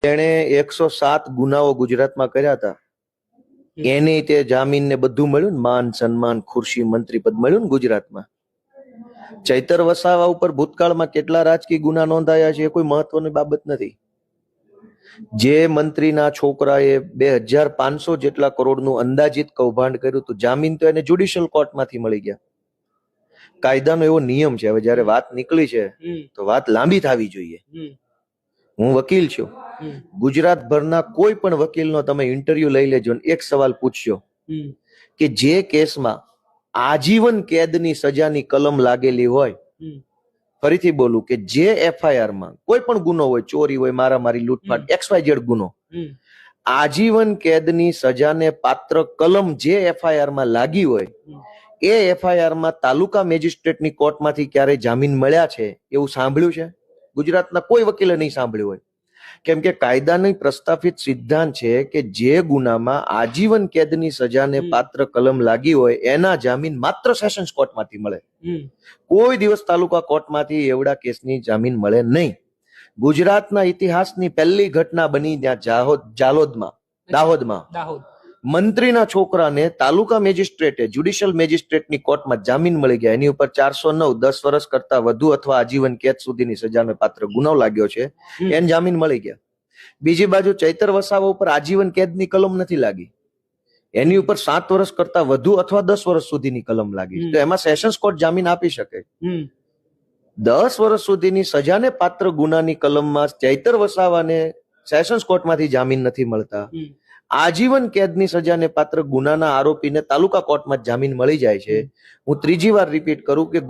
તેણે 107 ગુનાઓ ગુજરાતમાં કર્યા હતા. એને તે જામીન ને બધું મળ્યું ને, માન સન્માન ખુરશી મંત્રી પદ મળ્યું ને ગુજરાતમાં. ચૈતર વસાવા ઉપર ભૂતકાળમાં કેટલા રાજકીય ગુના નોંધાયા છે એ કોઈ મહત્વની બાબત નથી. જે મંત્રીના છોકરાએ 2500 જેટલા કરોડનું અંદાજિત કૌભાંડ કર્યું તો જામીન તો એને જ્યુડિશિયલ કોર્ટમાંથી મળી ગયા. કાયદાનો એવો નિયમ છે. હવે જયારે વાત નીકળી છે તો વાત લાંબી થવી જોઈએ. હું વકીલ છું. ગુજરાત ભરના કોઈ પણ વકીલનો તમે ઇન્ટરવ્યુ લઈ લેજો ને એક સવાલ પૂછજો કે જે કેસમાં આજીવન કેદની સજાની કલમ લાગેલી હોય, ફરીથી બોલું કે જે એફઆઈઆર માં કોઈ પણ ગુનો હોય, ચોરી હોય, મારામારી, લૂંટફાટ, XYZ ગુનો, આજીવન કેદની સજાને પાત્ર કલમ જે એફઆઈઆર માં લાગી હોય એ એફઆઈઆર માં તાલુકા મેજિસ્ટ્રેટની કોર્ટમાંથી ક્યારે જામીન મળ્યા છે એવું સાંભળ્યું છે? ગુજરાતના કોઈ વકીલે નહીં સાંભળ્યું હોય. કેમ કે કાયદાની પ્રસ્થાપિત સિદ્ધાંત છે કે જે ગુનામાં આજીવન કેદની સજાને પાત્ર કલમ લાગી હોય એના જામીન માત્ર સેશન્સ કોર્ટમાંથી મળે. કોઈ દિવસ તાલુકા કોર્ટમાંથી એવડા કેસની જામીન મળે નહીં. ગુજરાતના ઇતિહાસની પહેલી ઘટના બની ત્યાં દાહોદમાં મંત્રીના છોકરાને તાલુકા મેજિસ્ટ્રેટે જ્યુડિશિયલ મેજિસ્ટ્રેટની કોર્ટમાં જામીન મળી ગયા. એની ઉપર 409 10 વર્ષ કરતા વધુ અથવા આજીવન કેદ સુધીની સજાનો પાત્ર ગુનો લાગ્યો છે, એને જામીન મળી ગયા. બીજી બાજુ ચૈતર વસાવા ઉપર આજીવન કેદની કલમ નથી લાગી, એની ઉપર 7 વર્ષ કરતા વધુ અથવા 10 વર્ષ સુધીની કલમ લાગી. તો એમાં સેશન્સ કોર્ટ જામીન આપી શકે. 10 વર્ષ સુધીની સજાને પાત્ર ગુનાની કલમમાં ચૈતર વસાવાને સેશન્સ કોર્ટમાંથી જામીન નથી મળતા. આજીવન કેદની સજાને પાત્ર ગુનાના આરોપીને તાલુકા કોર્ટમાં જામીન મળી જાય છે. હું ત્રીજી વાર રિપીટ કરું કે